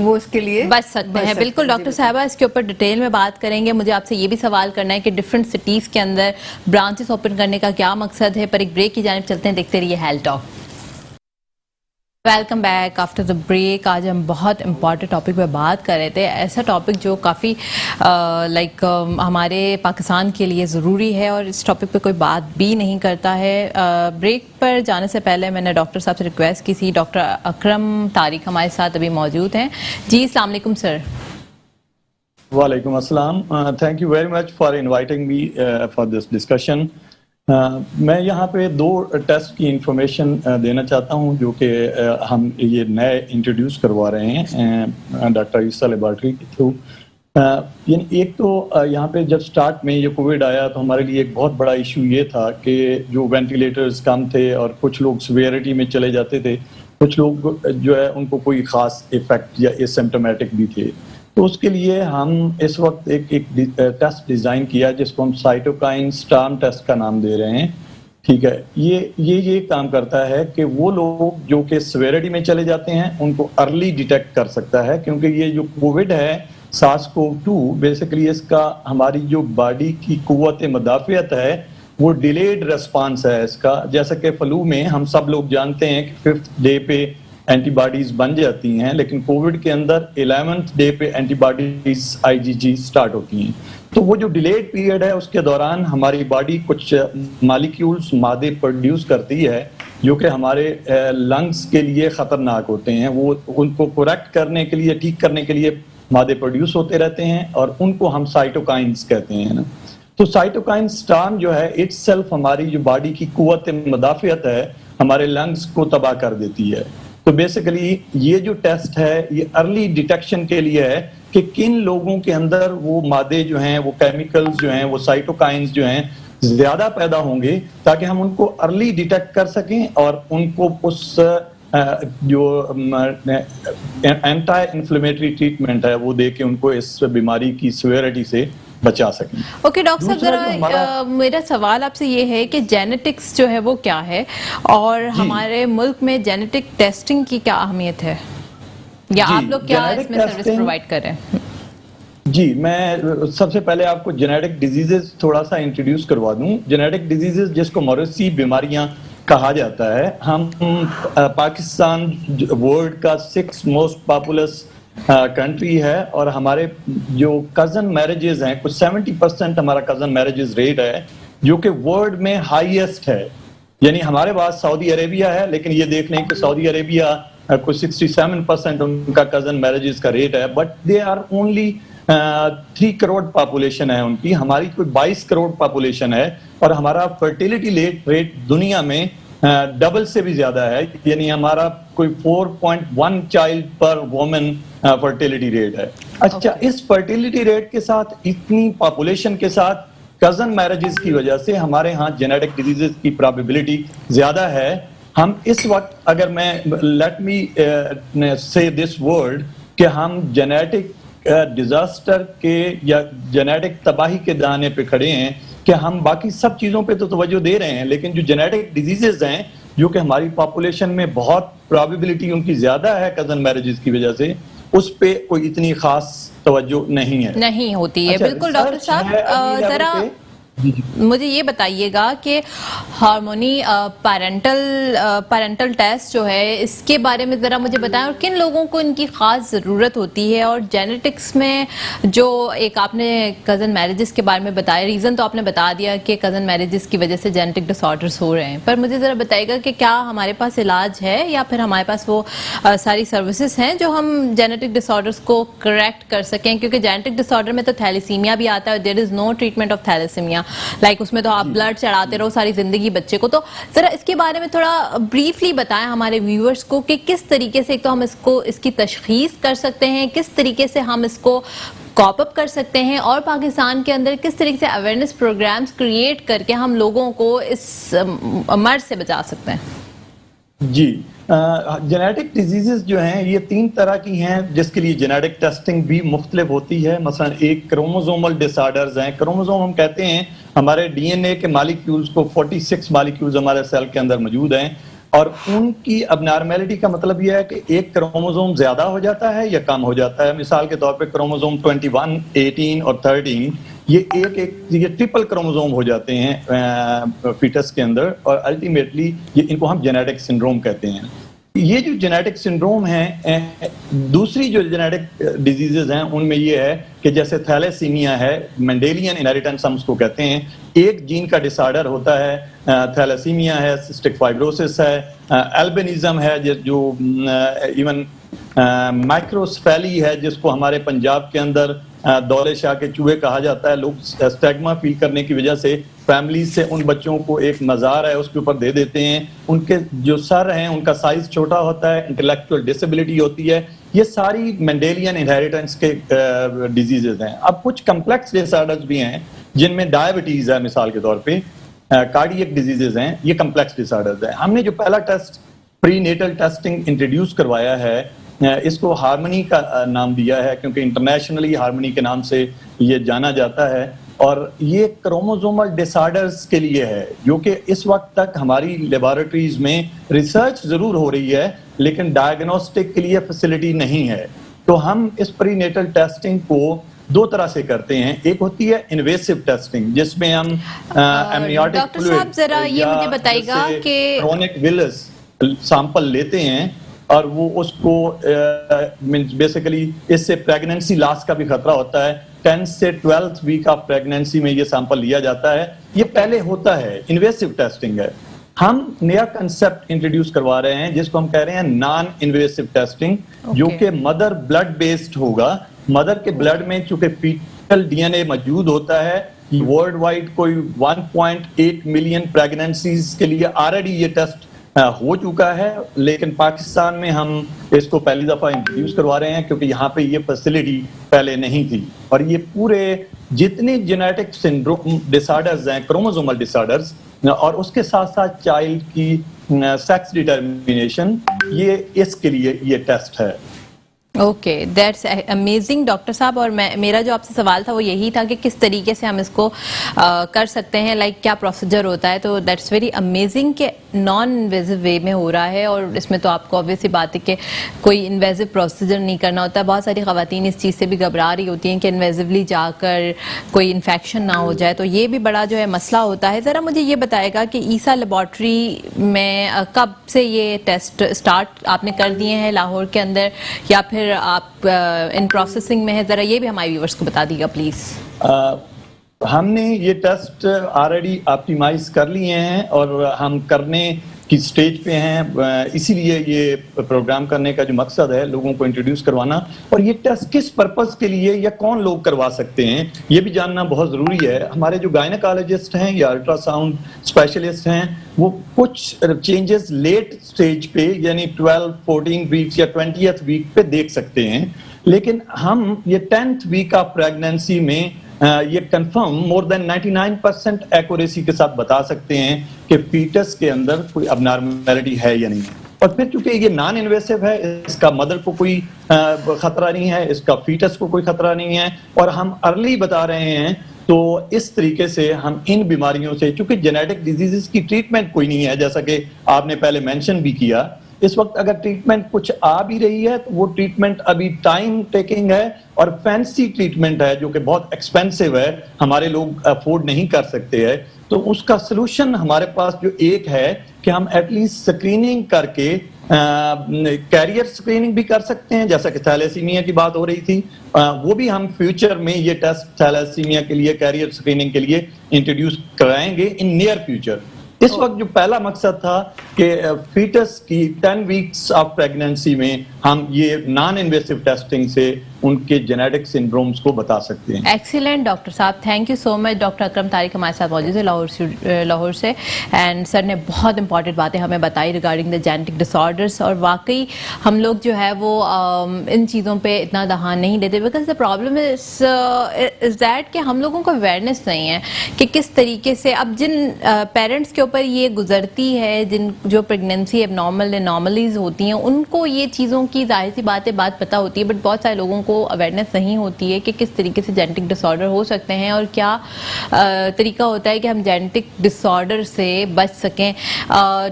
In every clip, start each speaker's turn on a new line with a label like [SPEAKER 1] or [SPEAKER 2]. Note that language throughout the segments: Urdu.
[SPEAKER 1] وہ اس کے لیے
[SPEAKER 2] بچ سکتے ہیں. بالکل ڈاکٹر صاحبہ اس کے اوپر ڈیٹیل میں بات کریں گے. مجھے آپ سے یہ بھی سوال کرنا ہے کہ ڈفرینٹ سٹیز کے اندر برانچز اوپن کرنے کا کیا مقصد ہے. پر ایک بریک کی جانب چلتے ہیں, دیکھتے رہیے health talk. Welcome back after the break. آج ہم بہت امپورٹنٹ ٹاپک پہ بات کر رہے تھے, ایسا ٹاپک جو کافی ہمارے پاکستان کے لیے ضروری ہے اور اس ٹاپک پہ کوئی بات بھی نہیں کرتا ہے. بریک پر جانے سے پہلے میں نے ڈاکٹر صاحب سے ریکویسٹ کی تھی, ڈاکٹر اکرم طارق ہمارے ساتھ ابھی موجود ہیں. جی السلام علیکم سر.
[SPEAKER 3] وعلیکم السلام. Thank you very much for inviting me for this discussion. میں یہاں پہ 2 ٹیسٹ کی انفارمیشن دینا چاہتا ہوں جو کہ ہم یہ نئے انٹروڈیوس کروا رہے ہیں ڈاکٹر عیسیٰ لیبارٹری کے تھرو. یعنی ایک تو یہاں پہ جب سٹارٹ میں یہ کووڈ آیا تو ہمارے لیے ایک بہت بڑا ایشو یہ تھا کہ جو وینٹیلیٹرز کم تھے اور کچھ لوگ سویئرٹی میں چلے جاتے تھے, کچھ لوگ جو ہے ان کو کوئی خاص ایفیکٹ یا اسمپٹومیٹک بھی تھے. تو اس کے لیے ہم اس وقت ایک ٹیسٹ ڈیزائن کیا جس کو ہم سائٹوکائن سٹارم ٹیسٹ کا نام دے رہے ہیں. ٹھیک ہے, یہ کام کرتا ہے کہ وہ لوگ جو کہ سویرٹی میں چلے جاتے ہیں ان کو ارلی ڈیٹیکٹ کر سکتا ہے, کیونکہ یہ جو کووڈ ہے SARS-CoV-2 بیسیکلی اس کا ہماری جو باڈی کی قوت مدافعت ہے وہ ڈیلیڈ ریسپانس ہے اس کا. جیسا کہ فلو میں ہم سب لوگ جانتے ہیں کہ 5th ڈے پہ اینٹی باڈیز بن جاتی ہیں, لیکن کووڈ کے اندر 11th ڈے پہ اینٹی باڈیز IgG سٹارٹ ہوتی ہیں. تو وہ جو ڈیلیڈ پیریڈ ہے اس کے دوران ہماری باڈی کچھ مالیکیولز مادے پروڈیوس کرتی ہے جو کہ ہمارے لنگز کے لیے خطرناک ہوتے ہیں. وہ ان کو کریکٹ کرنے کے لیے, ٹھیک کرنے کے لیے مادے پروڈیوس ہوتے رہتے ہیں اور ان کو ہم سائٹوکائنز کہتے ہیں نا. تو سائٹوکائن سٹارم جو ہے اٹ سیلف ہماری جو باڈی کی قوت مدافعت ہے ہمارے لنگز کو تباہ کر دیتی ہے. تو بیسیکلی یہ جو ٹیسٹ ہے یہ ارلی ڈیٹیکشن کے لیے ہے کہ کن لوگوں کے اندر وہ مادے جو ہیں, وہ کیمیکلز جو ہیں, وہ سائٹوکائنز جو ہیں زیادہ پیدا ہوں گے تاکہ ہم ان کو ارلی ڈیٹیکٹ کر سکیں اور ان کو اس جو اینٹی انفلیمیٹری ٹریٹمنٹ ہے وہ دے کے ان کو اس بیماری کی سیویرٹی سے بچا سکیں.
[SPEAKER 2] اوکے ڈاکٹر صاحب, ذرا میرا سوال آپ سے یہ ہے کہ جینیٹکس جو ہے وہ کیا ہے اور ہمارے ملک میں جینیٹک ٹیسٹنگ کی کیا اہمیت ہے, یا آپ لوگ کیا اس میں سروس پرووائڈ کر رہے ہیں؟
[SPEAKER 3] جی, میں سب سے پہلے آپ کو جینیٹک ڈیزیزز تھوڑا سا انٹروڈیوس کروا دوں. جینیٹک ڈیزیزز جس کو موروثی بیماریاں کہا جاتا ہے, ہم پاکستان ورلڈ کا 6th موسٹ پاپولس کنٹری ہے اور ہمارے جو کزن میرجز ہیں کچھ 70% ہمارا کزن میرجز ریٹ ہے جو کہ ورلڈ میں ہائیسٹ ہے. یعنی ہمارے پاس سعودی عربیہ ہے لیکن یہ دیکھ لیں کہ سعودی عربیہ کچھ 67% ان کا کزن میرجز کا ریٹ ہے, but they are only 3 crore population ہے ان کی. ہماری کوئی 22 کروڑ پاپولیشن ہے اور ہمارا فرٹیلیٹی ریٹ دنیا میں ڈبل سے بھی زیادہ ہے. یعنی ہمارا کوئی 4.1 چائلڈ پر وومن فرٹیلیٹی ریٹ ہے. اچھا, اس فرٹیلیٹی ریٹ کے ساتھ اتنی پاپولیشن کے ساتھ کزن میرجز کی وجہ سے ہمارے ہاں جینیٹک ڈیزیزز کی پرابیبلٹی زیادہ ہے. ہم اس وقت اگر میں لیٹ می سے دس ورڈ کہ ہم جینیٹک ڈیزاسٹر کے یا جینیٹک تباہی کے دانے پہ کھڑے ہیں کہ ہم باقی سب چیزوں پہ تو توجہ دے رہے ہیں لیکن جو جینیٹک ڈیزیزز ہیں جو کہ ہماری پاپولیشن میں بہت پرابیبلٹی ان کی زیادہ ہے کزن میرجز کی وجہ سے, اس پہ کوئی اتنی خاص توجہ نہیں
[SPEAKER 2] ہوتی ہے. بالکل ڈاکٹر صاحب, ذرا مجھے یہ بتائیے گا کہ ہارمونی پیرنٹل ٹیسٹ جو ہے اس کے بارے میں ذرا مجھے بتائیں اور کن لوگوں کو ان کی خاص ضرورت ہوتی ہے. اور جینیٹکس میں جو ایک آپ نے کزن میرجز کے بارے میں بتایا, ریزن تو آپ نے بتا دیا کہ کزن میرجز کی وجہ سے جینیٹک ڈس آرڈرز ہو رہے ہیں, پر مجھے ذرا بتائیے گا کہ کیا ہمارے پاس علاج ہے یا پھر ہمارے پاس وہ ساری سروسز ہیں جو ہم جینیٹک ڈس آرڈرز کو کریکٹ کر سکیں, کیونکہ جینیٹک ڈس آرڈر میں تو تھیلیسیمیا بھی آتا ہے, دیر از نو ٹریٹمنٹ آف تھیلیسیمیا, لائک اس میں تو آپ بلڈ چڑھاتے رہو ساری زندگی بچے کو. تو ذرا اس کے بارے میں تھوڑا بریفلی بتائیں ہمارے ویورز کو کہ کس طریقے سے ایک تو ہم اس کی تشخیص کر سکتے ہیں, کس طریقے سے ہم اس کو کاپ اپ کر سکتے ہیں, اور پاکستان کے اندر کس طریقے سے اویئرنیس پروگرامز کریٹ کر کے ہم لوگوں کو اس مرض سے بچا سکتے ہیں.
[SPEAKER 3] جی, جینیٹک ڈیزیزز جو ہیں یہ 3 طرح کی ہیں جس کے لیے جینیٹک ٹیسٹنگ بھی مختلف ہوتی ہے. مثلا ایک کروموزومل ڈس آرڈرز ہیں. کروموزوم ہم کہتے ہیں ہمارے ڈی این اے کے مالیکیولز کو 46 مالیکیولز ہمارے سیل کے اندر موجود ہیں. اور ان کی اب نارمیلٹی کا مطلب یہ ہے کہ ایک کروموزوم زیادہ ہو جاتا ہے یا کم ہو جاتا ہے. مثال کے طور پہ کروموزوم 21, 18 اور 13 یہ ٹرپل کروموزوم ہو جاتے ہیں فیٹس کے اندر, اور الٹیمیٹلی ان کو ہم جینیٹک سنڈروم کہتے ہیں. یہ جو جینیٹک سنڈروم ہیں, دوسری جو جینیٹک ڈیزیزز ہیں ان میں یہ ہے کہ جیسے تھیلیسیمیا ہے, مینڈیلین انہیریٹنس ہم اس کو کہتے ہیں, ایک جین کا ڈس آرڈر ہوتا ہے, تھیلیسیمیا ہے, سسٹک فائبروسس ہے, البینزم ہے, جو ایون مائکروسفیلی ہے جس کو ہمارے پنجاب کے اندر دولے شاہ کے چوہے کہا جاتا ہے. لوگ اسٹیگما فیل کرنے کی وجہ سے فیملیز سے ان بچوں کو ایک مزار ہے اس کے اوپر دے دیتے ہیں. ان کے جو سر ہیں ان کا سائز چھوٹا ہوتا ہے, انٹلیکچوئل ڈسیبلٹی ہوتی ہے. یہ ساری مینڈیلین انہیریٹنس کے ڈیزیزز ہیں. اب کچھ کمپلیکس ڈس آرڈرز بھی ہیں جن میں ڈائبٹیز ہے مثال کے طور پہ, کارڈیک ڈیزیزز ہیں, یہ کمپلیکس ڈس آرڈرز ہیں. ہم نے جو پہلا ٹیسٹ پری نیٹل ٹیسٹنگ انٹروڈیوس کروایا ہے اس کو ہارمنی کا نام دیا ہے کیونکہ انٹرنیشنلی ہارمنی کے نام سے یہ جانا جاتا ہے, اور یہ کروموزومل ڈس آرڈرز کے لیے ہے جو کہ اس وقت تک ہماری لیبارٹریز میں ریسرچ ضرور ہو رہی ہے لیکن ڈائگنوسٹک کے لیے فیسلٹی نہیں ہے. تو ہم اس پری نیٹل ٹیسٹنگ کو دو طرح سے کرتے ہیں. ایک ہوتی ہے انویسو ٹیسٹنگ جس میں ہم ایمنیوٹک فلوئڈ
[SPEAKER 2] ذرا یہ مجھے بتائیے گا کہ
[SPEAKER 3] کرونک ویلس سیمپل لیتے ہیں اور وہ اس کو بیسیکلی اس سے پریگننسی لاس کا بھی خطرہ ہوتا ہے. 10 سے 12 ویک آف پریگننسی میں یہ سیمپل لیا جاتا ہے. یہ پہلے ہوتا ہے, انویسو ٹیسٹنگ ہے. ہم نیا کنسپٹ انٹروڈیوس کروا رہے ہیں جس کو ہم کہہ رہے ہیں نان انویسو ٹیسٹنگ, جو کہ مدر بلڈ بیسڈ ہوگا. مدر کے بلڈ میں چونکہ فیٹل ڈی این اے موجود ہوتا ہے, ورلڈ وائڈ کوئی 1.8 ملین پریگننسیز کے لیے آلریڈی یہ ٹیسٹ ہو چکا ہے, لیکن پاکستان میں ہم اس کو پہلی دفعہ انٹروڈیوس کروا رہے ہیں کیونکہ یہاں پہ یہ فیسلٹی پہلے نہیں تھی. اور یہ پورے جتنے جینیٹک سنڈروم ڈس آرڈرز ہیں, کروموزومل ڈس آرڈرز, اور اس کے ساتھ ساتھ چائلڈ کی سیکس ڈٹرمینیشن, یہ اس کے لیے یہ ٹیسٹ ہے.
[SPEAKER 2] اوکے, دیٹس امیزنگ ڈاکٹر صاحب. اور میرا جو آپ سے سوال تھا وہ یہی تھا کہ کس طریقے سے ہم اس کو کر سکتے ہیں, لائک کیا پروسیجر ہوتا ہے. تو دیٹس ویری امیزنگ کہ نان انویزو وے میں ہو رہا ہے, اور اس میں تو آپ کو obvious سی بات ہے کہ کوئی انویزو پروسیجر نہیں کرنا ہوتا. بہت ساری خواتین اس چیز سے بھی گھبرا رہی ہوتی ہیں کہ انویزولی جا کر کوئی انفیکشن نہ ہو جائے, تو یہ بھی بڑا جو ہے مسئلہ ہوتا ہے. ذرا مجھے یہ بتائے گا کہ عیسیٰ لیبارٹری میں کب سے یہ ٹیسٹ اسٹارٹ آپ نے کر دیے ہیں لاہور کے اندر, یا پھر آپ ان پروسیسنگ میں ہے؟ ذرا یہ بھی ہمارے ویورز کو بتا دیجیے گا پلیز.
[SPEAKER 3] ہم نے یہ ٹیسٹ آلریڈی آپٹیمائز کر لیے ہیں اور ہم کرنے کی سٹیج پہ ہیں. اسی لیے یہ پروگرام کرنے کا جو مقصد ہے لوگوں کو انٹروڈیوس کروانا, اور یہ ٹیسٹ کس پرپز کے لیے یا کون لوگ کروا سکتے ہیں یہ بھی جاننا بہت ضروری ہے. ہمارے جو گائنیکالوجسٹ ہیں یا الٹرا ساؤنڈ اسپیشلسٹ ہیں وہ کچھ چینجز لیٹ سٹیج پہ یعنی 12, 14 ویکس یا 20th ویک پہ دیکھ سکتے ہیں, لیکن ہم یہ 10th ویک آف پریگننسی میں یہ کنفرم مور دین 99% ایکوریسی کے ساتھ بتا سکتے ہیں کہ فیٹس کے اندر کوئی اب نارمیلٹی ہے یا نہیں ہے. اور پھر چونکہ یہ نان انویسو ہے, اس کا مدر کو کوئی خطرہ نہیں ہے, اس کا فیٹس کو کوئی خطرہ نہیں ہے, اور ہم ارلی بتا رہے ہیں, تو اس طریقے سے ہم ان بیماریوں سے, چونکہ جینیٹک ڈیزیزز کی ٹریٹمنٹ کوئی نہیں ہے جیسا کہ آپ نے پہلے مینشن بھی کیا, اس وقت اگر ٹریٹمنٹ کچھ آ بھی رہی ہے تو وہ ٹریٹمنٹ ابھی ٹائم ٹیکنگ ہے اور فینسی ٹریٹمنٹ ہے جو کہ بہت ایکسپینسو ہے, ہمارے لوگ افورڈ نہیں کر سکتے ہیں. تو اس کا سلوشن ہمارے پاس جو ایک ہے کہ ہم ایٹ لیسٹ سکریننگ کر کے کیریئر سکریننگ بھی کر سکتے ہیں, جیسا کہ تھیلیسیمیا کی بات ہو رہی تھی, وہ بھی ہم فیوچر میں یہ ٹیسٹ تھیلیسیمیا کے لیے کیریئر سکریننگ کے لیے انٹروڈیوس کرائیں گے ان نیئر فیوچر. اس وقت جو پہلا مقصد تھا کہ فیٹس کی 10 ویکس آف پریگننسی میں ہم یہ نان انویسو ٹیسٹنگ سے ان کے جینیٹک سنڈرومز کو بتا سکتے ہیں.
[SPEAKER 2] ایکسیلنٹ ڈاکٹر صاحب, thank you so much. Doctor Akram Tariq ہمارے ساتھ موجود ہے لاہور سے, اینڈ سر نے بہت امپورٹنٹ باتیں ہمیں بتائی regarding the genetic disorders. اور واقعی ہم لوگ جو ہے وہ ان چیزوں پہ اتنا دھیان نہیں دیتے, because the problem is that کہ ہم لوگوں کو اویئرنیس نہیں ہے کہ کس طریقے سے اب جن پیرنٹس کے اوپر یہ گزرتی ہے, جن جو پریگننسی اب نارمل انارملیز ہوتی ہیں, ان کو یہ چیزوں کی ظاہر سی بات پتہ ہوتی ہے, بٹ بہت سارے لوگوں کو اویئرنیس نہیں ہوتی ہے کہ کس طریقے سے جینیٹک ڈس آرڈر ہو سکتے ہیں اور کیا طریقہ ہوتا ہے کہ ہم جینیٹک ڈس آرڈر سے بچ سکیں.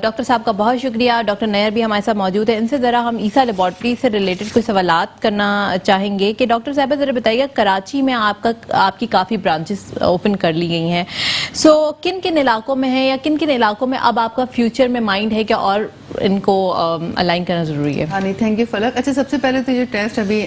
[SPEAKER 2] ڈاکٹر صاحب کا بہت شکریہ. ڈاکٹر نیئر بھی ہمارے ساتھ موجود ہیں. ان سے ذرا ہم عیسیٰ لیبارٹری سے ریلیٹڈ کچھ سوالات کرنا چاہیں گے کہ ڈاکٹر صاحبہ ذرا بتائیے, کراچی میں آپ کی کافی برانچز اوپن کر لی گئی ہیں, سو کن کن علاقوں میں ہیں یا کن کن علاقوں میں اب آپ کا فیوچر میں مائنڈ ہے کہ اور ان کو الائن کرنا ضروری ہے؟
[SPEAKER 1] ہاں نہیں, تھینک یو فلک. اچھا, سب سے پہلے تو یہ ٹیسٹ ابھی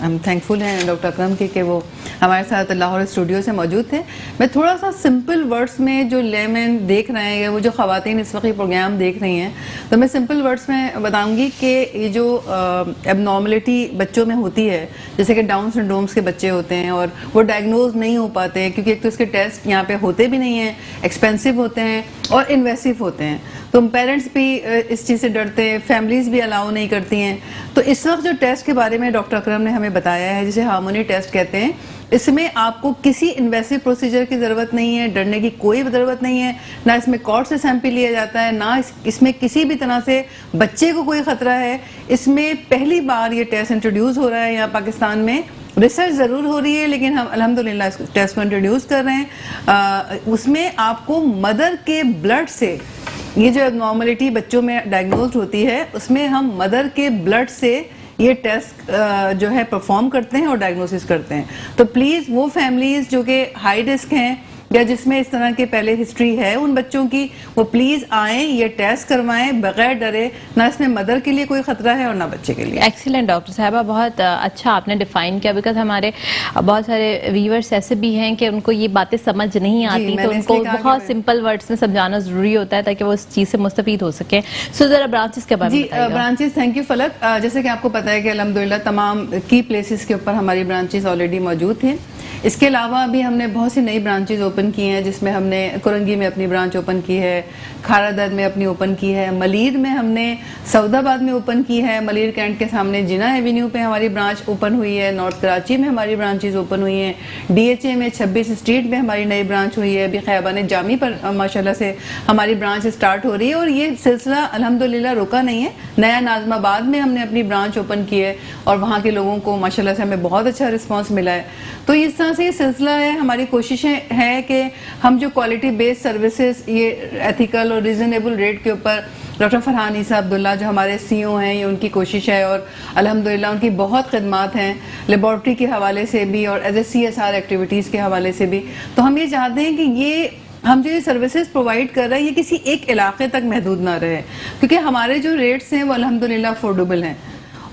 [SPEAKER 1] ہم تھینک فل ہیں ڈاکٹر اکرم کی کہ وہ ہمارے ساتھ لاہور اسٹوڈیو سے موجود تھے. میں تھوڑا سا سمپل ورڈس میں جو لیمن دیکھ رہے ہیں یا وہ جو خواتین اس وقت یہ پروگرام دیکھ رہی ہیں, تو میں سمپل ورڈس میں بتاؤں گی کہ یہ جو اب نارملٹی بچوں میں ہوتی ہے, جیسے کہ ڈاؤن سنڈرومس کے بچے ہوتے ہیں اور وہ ڈائگنوز نہیں ہو پاتے کیونکہ ایک تو اس کے ٹیسٹ یہاں پہ ہوتے بھی نہیں ہیں, ایکسپینسو ہوتے ہیں اور انویسو ہوتے ہیں, تو پیرنٹس بھی اس چیز سے ڈرتے ہیں, فیملیز بھی الاؤ نہیں کرتی ہیں. تو اس وقت جو ٹیسٹ کے بارے میں ڈاکٹر اکرم نے ہمیں بتایا ہے, جسے ہارمونی ٹیسٹ کہتے ہیں, اس میں آپ کو کسی انویسو پروسیجر کی ضرورت نہیں ہے, ڈرنے کی کوئی ضرورت نہیں ہے, نہ اس میں کارڈ سے سیمپل لیا جاتا ہے, نہ اس میں کسی بھی طرح سے بچے کو کوئی خطرہ ہے. اس میں پہلی بار یہ ٹیسٹ انٹروڈیوس ہو رہا ہے یہاں پاکستان میں. ریسرچ ضرور ہو رہی ہے لیکن ہم الحمدللہ اس ٹیسٹ کو انٹروڈیوس کر رہے ہیں. اس میں آپ کو مدر کے بلڈ سے, یہ جو نارملٹی بچوں میں ڈائگنوزڈ ہوتی ہے, اس میں ہم مدر کے بلڈ سے یہ ٹیسٹ جو ہے پرفارم کرتے ہیں اور ڈائگنوسس کرتے ہیں. تو پلیز وہ فیملیز جو کہ ہائی رسک ہیں یا جس میں اس طرح کے پہلے ہسٹری ہے ان بچوں کی, وہ پلیز آئیں, یہ ٹیسٹ کروائیں بغیر ڈرے. نہ اس میں مدر کے لیے کوئی خطرہ ہے اور نہ بچے کے لیے.
[SPEAKER 2] ایکسیلنٹ ڈاکٹر صاحبہ, بہت اچھا آپ نے ڈیفائن کیا, بیکاز ہمارے بہت سارے ویورس ایسے بھی ہیں کہ ان کو یہ باتیں سمجھ نہیں آتی, تو ان کو بہت سمپل ورڈس میں سمجھانا ضروری ہوتا ہے تاکہ وہ اس چیز سے مستفید ہو سکیں. سو ذرا برانچز کے بارے میں بتائیے.
[SPEAKER 1] جی برانچز, تھینک یو فلک. جیسے کہ آپ کو پتہ ہے کہ الحمدللہ تمام کی پلیسز کے اوپر ہماری برانچز آلریڈی موجود تھیں. اس کے علاوہ ابھی ہم نے بہت سی نئی برانچز اوپن کی ہیں, جس میں ہم نے کرنگی میں اپنی برانچ اوپن کی ہے, کھارا درد میں اپنی اوپن کی ہے, ملیر میں ہم نے سعود آباد میں اوپن کی ہے, ملیر کینٹ کے سامنے جناح ایوینیو پہ ہماری برانچ اوپن ہوئی ہے, نارتھ کراچی میں ہماری برانچز اوپن ہوئی ہیں, ڈی ایچ اے میں 26 اسٹریٹ میں ہماری نئی برانچ ہوئی ہے, ابھی خیابان جامی پر ماشاءاللہ سے ہماری برانچ اسٹارٹ ہو رہی ہے. اور یہ سلسلہ الحمدللہ رکا نہیں ہے. نیا ناظم آباد میں ہم نے اپنی برانچ اوپن کی ہے اور وہاں کے لوگوں کو ماشاءاللہ سے ہمیں بہت اچھا رسپانس ملا ہے. تو اس طرح سے یہ سلسلہ ہے. ہماری کوششیں ہیں کہ ہم جو کوالٹی بیس سروسز یہ ایتھیکل اور ریزنیبل ریٹ کے اوپر, ڈاکٹر فرحان عیسیٰ عبداللہ جو ہمارے سی او ہیں, یہ ان کی کوشش ہے اور الحمدللہ ان کی بہت خدمات ہیں لیبارٹری کے حوالے سے بھی اور as a C S R activities کے حوالے سے بھی. تو ہم یہ چاہتے ہیں کہ ہم جو یہ سروسز پرووائڈ کر رہے ہیں یہ کسی ایک علاقے تک محدود نہ رہے, کیونکہ ہمارے جو ریٹس ہیں وہ الحمدللہ افورڈیبل ہیں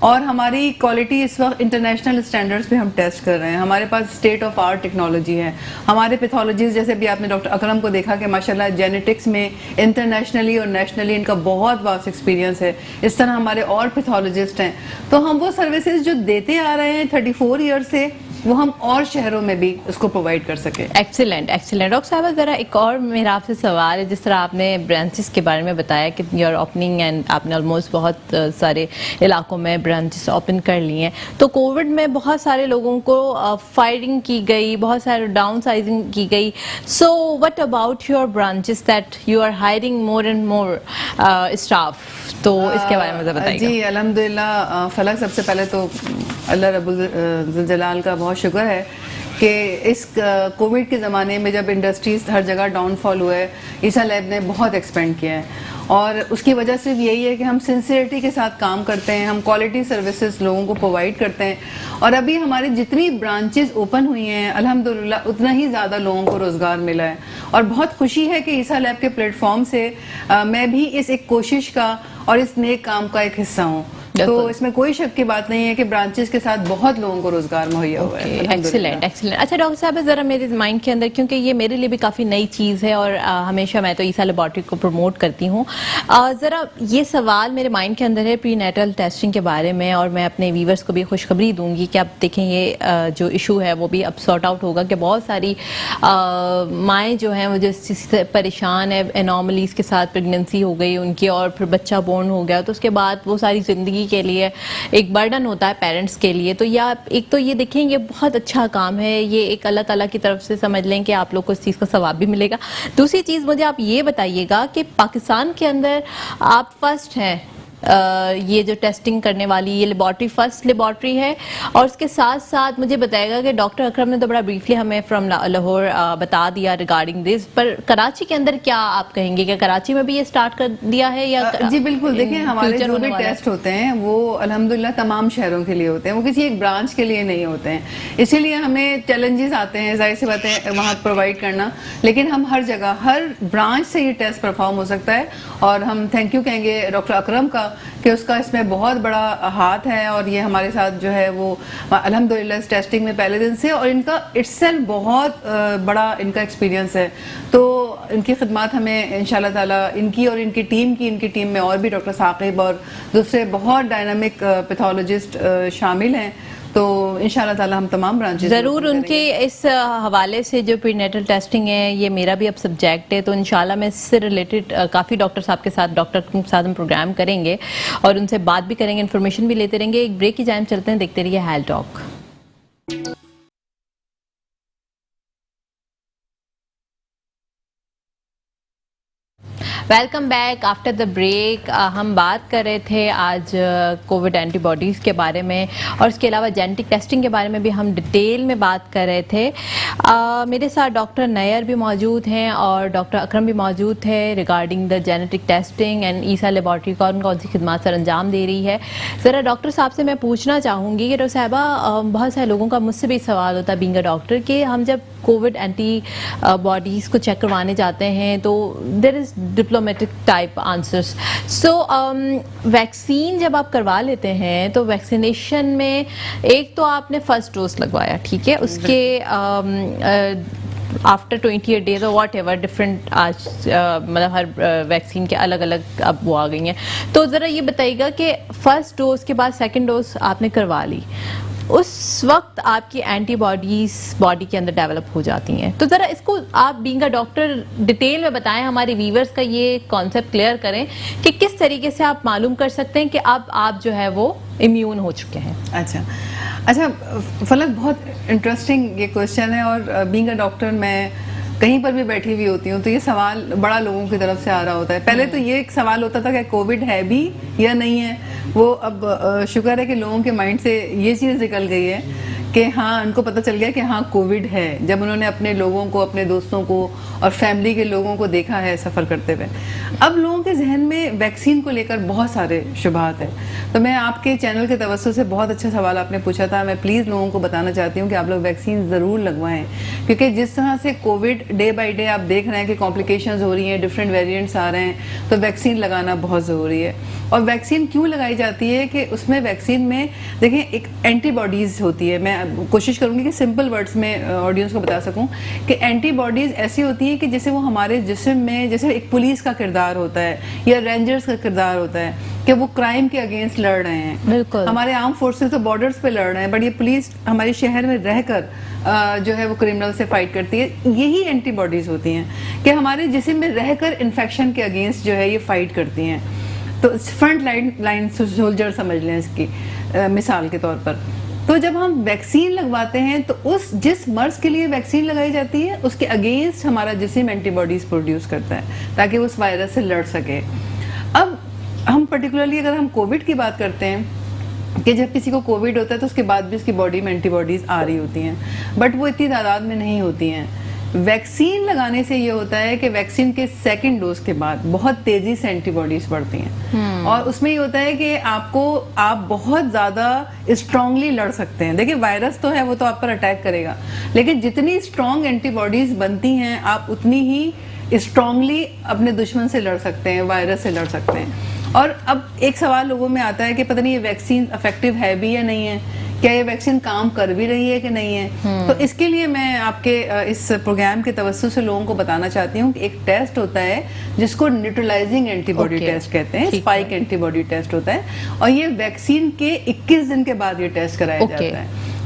[SPEAKER 1] اور ہماری کوالٹی اس وقت انٹرنیشنل اسٹینڈرڈس پہ ہم ٹیسٹ کر رہے ہیں. ہمارے پاس اسٹیٹ آف آرٹ ٹیکنالوجی ہے. ہمارے پیتھولوجیز جیسے بھی آپ نے ڈاکٹر اکرم کو دیکھا کہ ماشاءاللہ جینیٹکس میں انٹرنیشنلی اور نیشنلی ان کا بہت واسٹ ایکسپیرینس ہے. اس طرح ہمارے اور پیتھولوجسٹ ہیں. تو ہم وہ سروسز جو دیتے آ رہے ہیں 34 ایئر سے, وہ ہم اور شہروں میں بھی اس کو پرووائڈ کر سکیں.
[SPEAKER 2] Excellent excellent. ڈاکٹر صاحبہ ذرا ایک اور میرا آپ سے سوال ہے, جس طرح آپ نے برانچز کے بارے میں بتایا کہ یو آر اوپننگ اینڈ آپ نے آلموسٹ بہت سارے علاقوں میں برانچز اوپن کر لی ہیں, تو کووڈ میں بہت سارے لوگوں کو فائرنگ کی گئی, بہت سارے ڈاؤن سائزنگ کی گئی. So what about your branches that you are hiring more and more staff, تو اس کے بارے میں ذرا بتائیے.
[SPEAKER 1] جی الحمدللہ فلک, سب سے پہلے تو اللہ رب الجلال کا بہت شکر ہے کہ اس کووڈ کے زمانے میں جب انڈسٹریز ہر جگہ ڈاؤن فال ہوا ہے, عیسیٰ لیب نے بہت ایکسپینڈ کیا ہے اور اس کی وجہ صرف یہی ہے کہ ہم سنسیئرٹی کے ساتھ کام کرتے ہیں, ہم کوالٹی سروسز لوگوں کو پرووائڈ کرتے ہیں. اور ابھی ہماری جتنی برانچز اوپن ہوئی ہیں الحمدللہ اتنا ہی زیادہ لوگوں کو روزگار ملا ہے اور بہت خوشی ہے کہ عیسیٰ لیب کے پلیٹ فارم سے میں بھی اس ایک کوشش کا اور اس نیک کام کا ایک حصہ ہوں. تو اس میں کوئی شک کی بات نہیں ہے کہ برانچز کے ساتھ بہت لوگوں کو روزگار مہیا ہوا ہے.
[SPEAKER 2] Excellent excellent. اچھا ڈاکٹر صاحب, ذرا میرے مائنڈ کے اندر, کیونکہ یہ میرے لیے بھی کافی نئی چیز ہے اور ہمیشہ میں تو عیسیٰ لیبارٹری کو پروموٹ کرتی ہوں, ذرا یہ سوال میرے مائنڈ کے اندر ہے پری نیٹل ٹیسٹنگ کے بارے میں, اور میں اپنے ویورز کو بھی خوشخبری دوں گی کہ اب دیکھیں یہ جو ایشو ہے وہ بھی اب سارٹ آؤٹ ہوگا کہ بہت ساری مائیں جو ہیں وہ جو اس چیز سے پریشان ہے, انارملیز کے ساتھ پریگننسی ہو گئی ان کی اور پھر بچہ بورن ہو گیا, تو اس کے بعد وہ ساری زندگی کے لیے ایک برڈن ہوتا ہے پیرنٹس کے لیے. تو یا ایک تو یہ دیکھیں یہ بہت اچھا کام ہے, یہ ایک اللہ تعالیٰ کی طرف سے سمجھ لیں کہ آپ لوگ کو اس چیز کا ثواب بھی ملے گا. دوسری چیز مجھے آپ یہ بتائیے گا کہ پاکستان کے اندر آپ فرسٹ ہیں یہ جو ٹیسٹنگ کرنے والی یہ لیبارٹری فرسٹ لیبارٹری ہے, اور اس کے ساتھ ساتھ مجھے بتائے گا کہ ڈاکٹر اکرم نے تو بڑا بریفلی ہمیں فرام لاہور بتا دیا ریگارڈنگ دس, پر کراچی کے اندر کیا آپ کہیں گے, کہ کراچی میں بھی یہ سٹارٹ کر دیا ہے یا؟
[SPEAKER 1] جی بالکل, دیکھیں ہمارے جو بھی ٹیسٹ ہوتے ہیں وہ الحمدللہ تمام شہروں کے لیے ہوتے ہیں, وہ کسی ایک برانچ کے لیے نہیں ہوتے ہیں, اسی لیے ہمیں چیلنجز آتے ہیں ظاہر سی بات ہے وہاں پرووائڈ کرنا, لیکن ہم ہر جگہ ہر برانچ سے یہ ٹیسٹ پرفارم ہو سکتا ہے. اور ہم تھینک یو کہیں گے ڈاکٹر اکرم کا کہ اس کا اس میں بہت بڑا ہاتھ ہے, اور یہ ہمارے ساتھ جو ہے وہ الحمدللہ اس ٹیسٹنگ میں پہلے دن سے, اور ان کا اٹس سیلف بہت بڑا ان کا ایکسپیرینس ہے, تو ان کی خدمات ہمیں انشاءاللہ تعالیٰ ان کی اور ان کی ٹیم میں اور بھی ڈاکٹر ثاقب اور دوسرے بہت ڈائنامک پیتھولوجسٹ شامل ہیں, تو انشاءاللہ تعالیٰ ہم تمام برانچز
[SPEAKER 2] ضرور ان کے اس حوالے سے جو پری نیٹل ٹیسٹنگ ہے یہ میرا بھی اب سبجیکٹ ہے, تو انشاءاللہ میں اس سے ریلیٹڈ کافی ڈاکٹر صاحب کے ساتھ ہم پروگرام کریں گے اور ان سے بات بھی کریں گے, انفارمیشن بھی لیتے رہیں گے. ایک بریک کی جانب چلتے ہیں, دیکھتے رہیے health talk. Welcome back after the break. ہم بات کر رہے تھے آج کووڈ اینٹی باڈیز کے بارے میں, اور اس کے علاوہ جینیٹک ٹیسٹنگ کے بارے میں بھی ہم ڈیٹیل میں بات کر رہے تھے. میرے ساتھ ڈاکٹر نیئر بھی موجود ہیں اور ڈاکٹر اکرم بھی موجود ہے regarding the genetic testing and Isa laboratory کون سی خدمات سر انجام دے رہی ہے. ذرا ڈاکٹر صاحب سے میں پوچھنا چاہوں گی کہ ڈاکٹر صاحبہ بہت سارے لوگوں کا مجھ سے بھی سوال ہوتا ہے بینگ اے ڈاکٹر کہ ہم جب کووڈ اینٹی باڈیز کو چیک کروانے جاتے ہیں تو دیر از ڈپلومیٹک ٹائپ آنسرس. سو ویکسین جب آپ کروا لیتے ہیں تو ویکسینیشن میں ایک تو آپ نے فرسٹ ڈوز لگوایا, ٹھیک ہے, اس کے آفٹر 28 days اور واٹ ایور ڈفرینٹ آج مطلب ہر ویکسین کے الگ الگ اب وہ آ گئی ہیں, تو ذرا یہ بتائیے گا کہ فرسٹ ڈوز کے بعد سیکنڈ ڈوز آپ نے کروا لی, اس وقت آپ کی اینٹی باڈیز باڈی کے اندر ڈیولپ ہو جاتی ہیں, تو ذرا اس کو آپ بینگ اے ڈاکٹر ڈیٹیل میں بتائیں, ہمارے ویورز کا یہ کانسیپٹ کلیئر کریں کہ کس طریقے سے آپ معلوم کر سکتے ہیں کہ اب آپ جو ہے وہ امیون ہو چکے ہیں.
[SPEAKER 1] اچھا فلک, بہت انٹرسٹنگ یہ کوشچن ہے, اور بینگ اے ڈاکٹر میں کہیں پر بھی بیٹھی ہوئی ہوتی ہوں تو یہ سوال بڑا لوگوں کی طرف سے آ رہا ہوتا ہے. پہلے تو یہ ایک سوال ہوتا تھا کہ کووڈ ہے بھی یا نہیں ہے, وہ اب شکر ہے کہ لوگوں کے مائنڈ سے یہ چیز نکل گئی ہے کہ ہاں ان کو پتہ چل گیا کہ ہاں کووڈ ہے, جب انہوں نے اپنے لوگوں کو, اپنے دوستوں کو اور فیملی کے لوگوں کو دیکھا ہے سفر کرتے ہوئے. اب لوگوں کے ذہن میں ویکسین کو لے کر بہت سارے شبہات ہیں, تو میں آپ کے چینل کے توسط سے بہت اچھا سوال آپ نے پوچھا تھا, میں پلیز لوگوں کو بتانا چاہتی ہوں کہ آپ لوگ ویکسین ضرور لگوائیں, کیونکہ جس طرح سے کووڈ ڈے بائی ڈے آپ دیکھ رہے ہیں کہ کمپلیکیشنز ہو رہی ہیں, ڈفرینٹ ویریئنٹس آ رہے ہیں, تو ویکسین لگانا بہت ضروری ہے. اور ویکسین کیوں لگائی جاتی ہے کہ اس میں ویکسین میں دیکھیں ایک اینٹی باڈیز ہوتی ہے, میں کوشش کروں گی کہ سمپل ورڈز میں آڈینس کو بتا سکوں کہ اینٹی باڈیز ایسی ہوتی ہیں کہ جیسے وہ ہمارے جسم میں جیسے ایک پولیس کا کردار ہوتا ہے یا رینجرز کا کردار ہوتا ہے کہ وہ کرائم کے اگینسٹ لڑ رہے ہیں.
[SPEAKER 2] بالکل,
[SPEAKER 1] ہمارے عام فورسز تو بارڈرز پہ لڑ رہے ہیں, بٹ یہ پولیس ہمارے شہر میں رہ کر جو ہے وہ کرمنل سے فائٹ کرتی ہے. یہی اینٹی باڈیز ہوتی ہیں کہ ہمارے جسم میں رہ کر انفیکشن کے اگینسٹ جو ہے یہ فائٹ کرتی ہیں. تو فرنٹ لائن سولجر سمجھ لیں اس کی مثال کے طور پر. تو جب ہم ویکسین لگواتے ہیں تو اس جس مرض کے لیے ویکسین لگائی جاتی ہے اس کے اگینسٹ ہمارا جسم اینٹی باڈیز پروڈیوس کرتا ہے تاکہ وہ اس وائرس سے لڑ سکے. اب ہم پرٹیکولرلی اگر ہم کووڈ کی بات کرتے ہیں کہ جب کسی کو کووڈ ہوتا ہے تو اس کے بعد بھی اس کی باڈی میں اینٹی باڈیز آ رہی ہوتی ہیں, بٹ وہ اتنی تعداد میں نہیں ہوتی ہیں. ویکسین لگانے سے یہ ہوتا ہے کہ ویکسین کے سیکنڈ ڈوز کے بعد بہت تیزی سے اینٹی باڈیز بڑھتی ہیں, اور اس میں یہ ہوتا ہے کہ آپ بہت زیادہ اسٹرانگلی لڑ سکتے ہیں. دیکھیں وائرس تو ہے وہ تو آپ پر اٹیک کرے گا, لیکن جتنی اسٹرانگ اینٹی باڈیز بنتی ہیں آپ اتنی ہی اسٹرانگلی اپنے دشمن سے لڑ سکتے ہیں, وائرس سے لڑ سکتے ہیں. اور اب ایک سوال لوگوں میں آتا ہے کہ پتہ نہیں یہ ویکسین افیکٹو ہے بھی یا نہیں ہے, کیا یہ ویکسین کام کر بھی رہی ہے کہ نہیں ہے. تو اس کے لیے میں آپ کے اس پروگرام کے توسط سے لوگوں کو بتانا چاہتی ہوں کہ ایک ٹیسٹ ہوتا ہے جس کو نیوٹرلائزنگ اینٹی باڈی ٹیسٹ کہتے ہیں, اسپائک اینٹی باڈی ٹیسٹ ہوتا ہے, اور یہ ویکسین کے 21 دن کے بعد یہ ٹیسٹ کرایا جاتا ہے.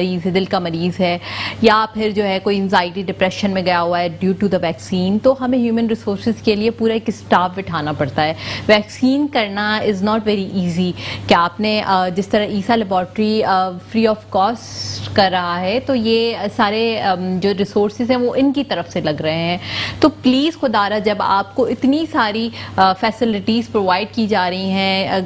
[SPEAKER 2] مریض ہے, دل کا مریض ہے, یا پھر جو ہے کوئی انزائٹی ڈپریشن میں گیا ہوا ہے ڈیو ٹو دا ویکسین, تو ہمیں ہیومن ریسورسز کے لیے پورا ایک اسٹاف بٹھانا پڑتا ہے. ویکسین کرنا از ناٹ ویری ایزی. کہ آپ نے جس طرح عیسیٰ لیبارٹری فری آف کاسٹ کر رہا ہے, تو یہ سارے جو ریسورسز ہیں وہ ان کی طرف سے لگ رہے ہیں. تو پلیز خدارہ, جب آپ کو اتنی ساری فیسلٹیز پرووائڈ کی جا رہی ہیں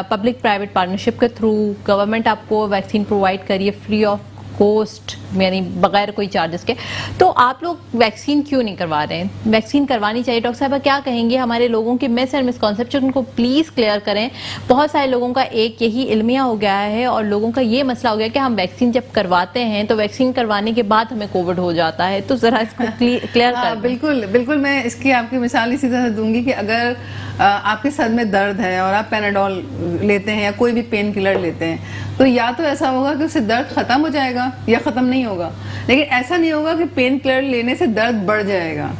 [SPEAKER 2] پبلک پرائیویٹ پارٹنرشپ کے تھرو, گورنمنٹ آپ کو ویکسین پرووائڈ کریے فری آف کوسٹ, یعنی بغیر کوئی چارجز کے, تو آپ لوگ ویکسین کیوں نہیں کروا رہے ہیں؟ ویکسین کروانی چاہیے. ڈاکٹر صاحبہ کیا کہیں گے ہمارے لوگوں کے مس اینڈ مسکنسیپشن کو پلیز کلیئر کریں. بہت سارے لوگوں کا ایک یہی علمیہ ہو گیا ہے, اور لوگوں کا یہ مسئلہ ہو گیا کہ ہم ویکسین جب کرواتے ہیں تو ویکسین کروانے کے بعد ہمیں کووڈ ہو جاتا ہے. تو ذرا اس کو کلیئر کر.
[SPEAKER 1] بالکل بالکل, میں اس کی آپ کی مثال اسی طرح دوں گی کہ اگر آپ کے سر میں درد ہے اور آپ پیناڈول لیتے ہیں یا کوئی بھی پین کلر لیتے ہیں, تو یا تو ایسا ہوگا کہ اس سے درد ختم ہو جائے گا یا ختم نہیں ہوگا, لیکن ایسا نہیں ہوگا کہ پین کلر لینے سے درد بڑھ جائے گا.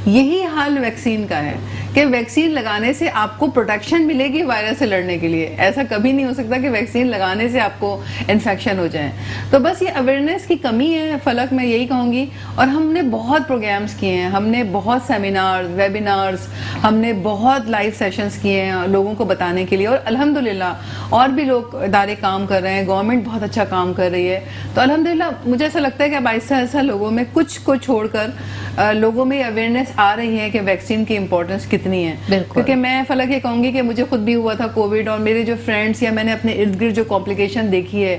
[SPEAKER 1] یہی حال ویکسین کا ہے کہ ویکسین لگانے سے آپ کو پروٹیکشن ملے گی وائرس سے لڑنے کے لیے. ایسا کبھی نہیں ہو سکتا کہ ویکسین لگانے سے آپ کو انفیکشن ہو جائے. تو بس یہ اویئرنیس کی کمی ہے فلک, میں یہی کہوں گی. اور ہم نے بہت پروگرامز کیے ہیں, ہم نے بہت سیمینارز, ویبینارز, ہم نے بہت لائیو سیشنز کیے ہیں لوگوں کو بتانے کے لیے, اور الحمدللہ اور بھی لوگ ادارے کام کر رہے ہیں, گورنمنٹ بہت اچھا کام کر رہی ہے. تو الحمدللہ مجھے ایسا لگتا ہے کہ اب آہستہ آہستہ لوگوں میں کچھ کو چھوڑ کر لوگوں میں اویئرنیس آ رہی ہے کہ ویکسین کی امپورٹنس کتنی ہے. کیونکہ میں فلک یہ کہوں گی کہ مجھے خود بھی ہوا تھا کووڈ, اور میرے جو فرینڈس یا میں نے اپنے ارد گرد جو کمپلیکیشن دیکھی ہے,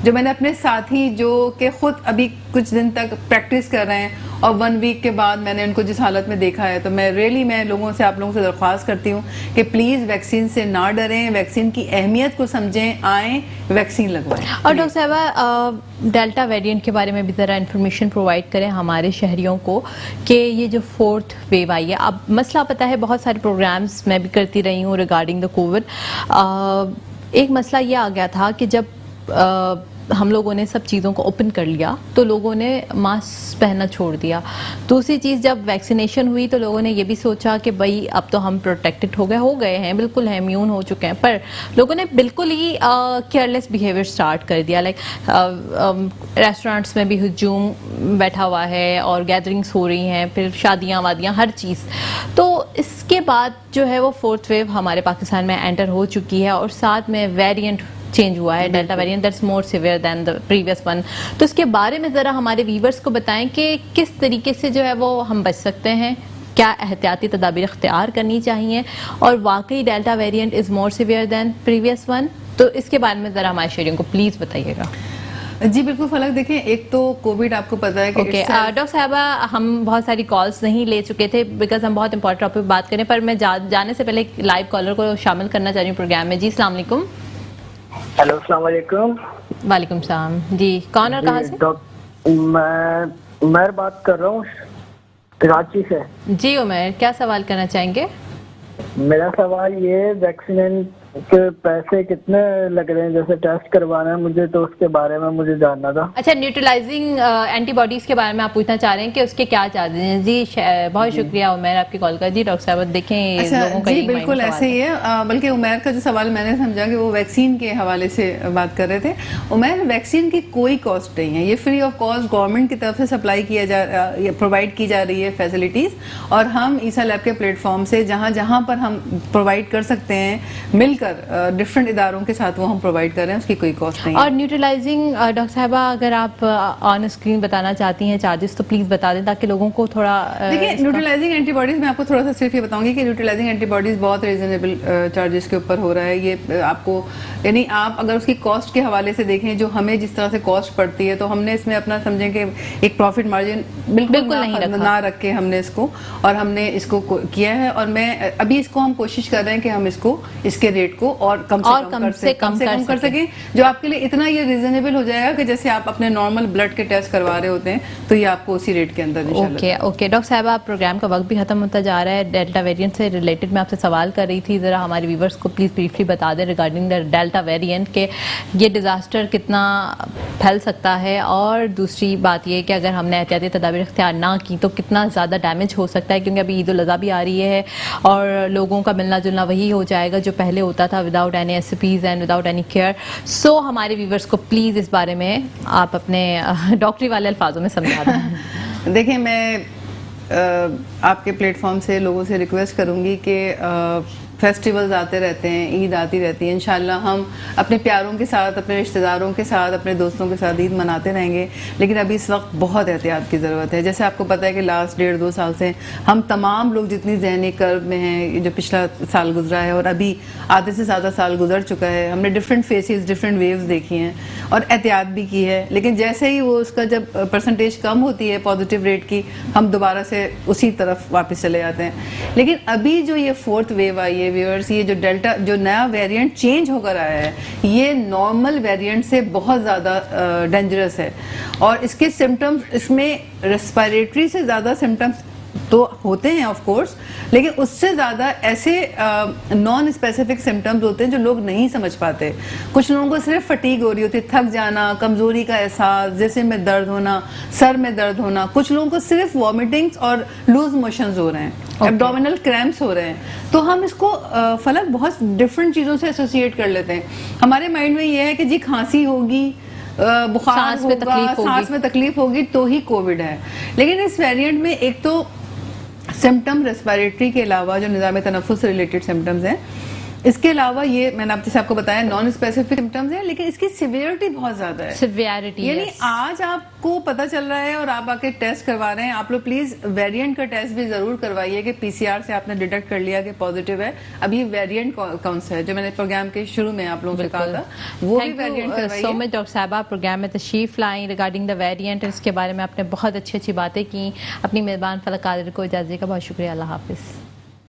[SPEAKER 1] جو میں نے اپنے ساتھی جو کہ خود ابھی کچھ دن تک پریکٹس کر رہے ہیں اور 1 ویک کے بعد میں نے ان کو جس حالت میں دیکھا ہے, تو میں لوگوں سے, آپ لوگوں سے درخواست کرتی ہوں کہ پلیز ویکسین سے نہ ڈریں, ویکسین کی اہمیت کو سمجھیں, آئیں ویکسین لگوائیں.
[SPEAKER 2] اور ڈاکٹر صاحبہ ڈیلٹا ویریئنٹ کے بارے میں بھی ذرا انفارمیشن پرووائڈ کریں ہمارے شہریوں کو کہ یہ جو 4th ویو آئی ہے. اب مسئلہ پتہ ہے, بہت سارے پروگرامز میں بھی کرتی رہی ہوں ریگارڈنگ دا کووڈ. ایک مسئلہ یہ آ گیا تھا کہ جب ہم لوگوں نے سب چیزوں کو اوپن کر لیا تو لوگوں نے ماسک پہننا چھوڑ دیا. دوسری چیز, جب ویکسینیشن ہوئی تو لوگوں نے یہ بھی سوچا کہ بھائی اب تو ہم پروٹیکٹڈ ہو گئے ہیں, بالکل ہیں, امیون ہو چکے ہیں, پر لوگوں نے بالکل ہی کیئرلیس بیہیویئر سٹارٹ کر دیا. لائک ریسٹورینٹس میں بھی ہجوم بیٹھا ہوا ہے اور گیدرنگس ہو رہی ہیں, پھر شادیاں وادیاں ہر چیز. تو اس کے بعد جو ہے وہ 4th ویو ہمارے پاکستان میں انٹر ہو چکی ہے, اور ساتھ میں ویریئنٹ چینج ہوا ہے, delta variant that's more severe than the previous one. تو اس کے بارے میں ذرا ہمارے ویورز کو بتائیں کہ کس طریقے سے جو ہے وہ ہم بچ سکتے ہیں, کیا احتیاطی تدابیر اختیار کرنی چاہیے, اور واقعی ڈیلٹا ویریئنٹ از مور سیویئر دین پریویس ون. تو اس کے بارے میں ذرا ہمارے شہریوں کو پلیز بتائیے گا.
[SPEAKER 1] جی بالکل فلک, دیکھیں ایک تو کووڈ آپ کو پتہ ہے کہ
[SPEAKER 2] ڈاکٹر صاحبہ ہم بہت ساری کالز نہیں لے چکے تھے بیکاز ہم بہت امپورٹنٹ ٹاپک بات کریں, پر میں جانے سے پہلے ایک لائیو کالر کو شامل کرنا چاہ رہی ہوں پروگرام میں. جی السلام علیکم.
[SPEAKER 4] ہیلو السلام علیکم.
[SPEAKER 2] وعلیکم السلام. جی کون اور کہاں سے؟
[SPEAKER 4] میں عمیر بات کر رہا ہوں کراچی سے.
[SPEAKER 2] جی عمیر, کیا سوال کرنا چاہیں گے؟
[SPEAKER 4] میرا سوال یہ, ویکسین کے پیسے کتنے لگ رہے ہیں, جیسے ٹیسٹ کروانا ہے مجھے, تو اس کے بارے میں مجھے جاننا تھا.
[SPEAKER 2] اچھا, نیوٹرلائزنگ اینٹی باڈیز کے بارے میں آپ پوچھنا چاہ رہے ہیں کہ اس کے کیا چارجز ہیں. جی بہت شکریہ عمیر آپ کی کال کا. جی ڈاکٹر صاحب دیکھیں لوگوں کا.
[SPEAKER 1] جی بالکل ایسے ہی ہے, بلکہ عمیر کا جو سوال میں نے سمجھا کہ وہ ویکسین کے حوالے سے بات کر رہے تھے. عمیر, ویکسین کی کوئی کاسٹ نہیں ہے, یہ فری آف کاسٹ گورنمنٹ کی طرف سے سپلائی پرووائڈ کی جا رہی ہے فیسلٹیز, اور ہم عیسیٰ لیب کے پلیٹ فارم سے جہاں پر ہم پرووائڈ کر سکتے ہیں مل کر ڈفرینٹ اداروں کے ساتھ وہ ہم پرووائڈ کر رہے ہیں, اس کی کوئی کاسٹ نہیں ہے.
[SPEAKER 2] اور نیوٹرلائزنگ ڈاکٹر صاحبہ اگر آپ آن اسکرین بتانا چاہتی ہیں چارجز تو پلیز بتا دیں تاکہ لوگوں کو تھوڑا.
[SPEAKER 1] دیکھیں نیوٹرلائزنگ اینٹی باڈیز میں آپ کو تھوڑا سا صرف یہ بتاؤں گی کہ نیوٹرلائزنگ اینٹی باڈیز بہت ریزنیبل چارجز کے اوپر ہو رہا ہے. یہ آپ کو, یعنی آپ اگر اس کی کاسٹ کے حوالے سے دیکھیں جو ہمیں جس طرح سے کاسٹ پڑتی ہے, تو ہم نے اس میں اپنا سمجھیں کہ ایک پروفٹ مارجن بالکل نہ رکھ کے ہم نے اس کو, اور ہم نے اس کو کیا ہے. اور میں ابھی اس کو ہم کوشش کر رہے ہیں کہ ہم اس کے ریٹ کو اور کم سے کم کر سکیں, جو آپ کے لیے اتنا یہ ریزنیبل ہو جائے گا کہ جیسے آپ اپنے نارمل بلڈ کے ٹیسٹ کروا رہے ہوتے ہیں تو یہ آپ کو اسی ریٹ کے اندر.
[SPEAKER 2] اوکے ڈاکٹر صاحبہ, پروگرام کا وقت بھی ختم ہوتا جا رہا ہے. ڈیلٹا ویریئنٹ سے ریلیٹڈ میں آپ سے سوال کر رہی تھی, ذرا ہمارے ویورز کو پلیز بریفلی بتا دیں ریگارڈنگ دا ڈیلٹا ویریئنٹ کہ یہ ڈیزاسٹر کتنا پھیل سکتا ہے, اور دوسری بات یہ کہ اگر ہم نے احتیاطی تدابیر اختیار نہ کی تو کتنا زیادہ ڈیمیج ہو سکتا ہے, کیونکہ ابھی عید الاضحیٰ بھی آ رہی ہے اور لوگوں کا ملنا جلنا وہی ہو جائے گا جو پہلے ہوتا ہوتا تھا without any SOPs and without any care. So ہمارے ویورس کو پلیز اس بارے میں آپ اپنے ڈاکٹری والے الفاظوں میں سمجھا دیں.
[SPEAKER 1] دیکھیں میں آپ کے پلیٹ فارم سے لوگوں سے ریکویسٹ کروں گی کہ فیسٹیولز آتے رہتے ہیں, عید آتی رہتی ہے, انشاءاللہ ہم اپنے پیاروں کے ساتھ, اپنے رشتہ داروں کے ساتھ, اپنے دوستوں کے ساتھ عید مناتے رہیں گے, لیکن ابھی اس وقت بہت احتیاط کی ضرورت ہے. جیسے آپ کو پتہ ہے کہ لاسٹ 1.5-2 سال سے ہم تمام لوگ جتنی ذہنی کرب میں ہیں, جو پچھلا سال گزرا ہے اور ابھی آدھے سے زیادہ سال گزر چکا ہے, ہم نے ڈفرینٹ فیسز, ڈفرینٹ ویوز دیکھی ہیں اور احتیاط بھی کی ہے, لیکن جیسے ہی وہ اس کا جب پرسنٹیج کم ہوتی ہے پازیٹیو ریٹ کی, ہم دوبارہ سے اسی طرف واپس چلے جاتے ہیں. لیکن ابھی جو یہ 4th ویو آئی ہے ویورس, یہ جو ڈیلٹا جو نیا ویریئنٹ چینج ہو کر آیا ہے, یہ نارمل ویریئنٹ سے بہت زیادہ ڈینجرس ہے, اور اس کے سمٹمز, اس میں ریسپائریٹری سے زیادہ سمٹمز تو ہوتے ہیں آف کورس, لیکن اس سے زیادہ ایسے نان اسپیسیفک سمٹمز ہوتے ہیں جو لوگ نہیں سمجھ پاتے. کچھ لوگوں کو صرف فٹیگ ہو رہی ہوتی ہے, تھک جانا, کمزوری کا احساس, جسم میں درد ہونا, سر میں درد ہونا. کچھ لوگوں کو صرف وامٹنگز اور لوز موشنز ہو رہے ہیں, ایبڈومینل کریمپس ہو رہے ہیں. تو ہم اس کو فلک بہت ڈفرینٹ چیزوں سے ایسوسیٹ کر لیتے ہیں. ہمارے مائنڈ میں یہ ہے کہ جی کھانسی ہوگی, بخار ہوگا, سانس میں تکلیف ہوگی تو ہی کووڈ ہے. لیکن اس ویریئنٹ میں ایک تو سمٹم ریسپائریٹری کے علاوہ جو نظام تنفس سے ریلیٹڈ سمٹمز ہیں, اس کے علاوہ یہ میں نے آپ کو بتایا نان اسپیسیفک سمٹمز ہیں, لیکن اس کی سیویرٹی بہت زیادہ ہے.
[SPEAKER 2] سیویرٹی
[SPEAKER 1] یعنی آج آپ کو پتہ چل رہا ہے اور آپ آ کے ٹیسٹ کروا رہے ہیں, آپ لوگ پلیز ویریئنٹ کا ٹیسٹ بھی ضرور کروائیے کہ PCR سے آپ نے ڈیٹیکٹ کر لیا کہ پازیٹیو ہے. ابھی ویریئنٹ کون سا ہے جو میں نے پروگرام کے شروع میں آپ لوگوں سے کہا تھا, وہ بھی ویریئنٹ کروائیے.
[SPEAKER 2] سو مچ ڈاکٹر صاحبہ, پروگرام میں تشریف لائیں ریگارڈنگ دا ویریئنٹ, اس کے بارے میں آپ نے بہت اچھی باتیں کی. اپنی میزبان فلک قادر کو اجازت کا بہت شکریہ. اللہ حافظ.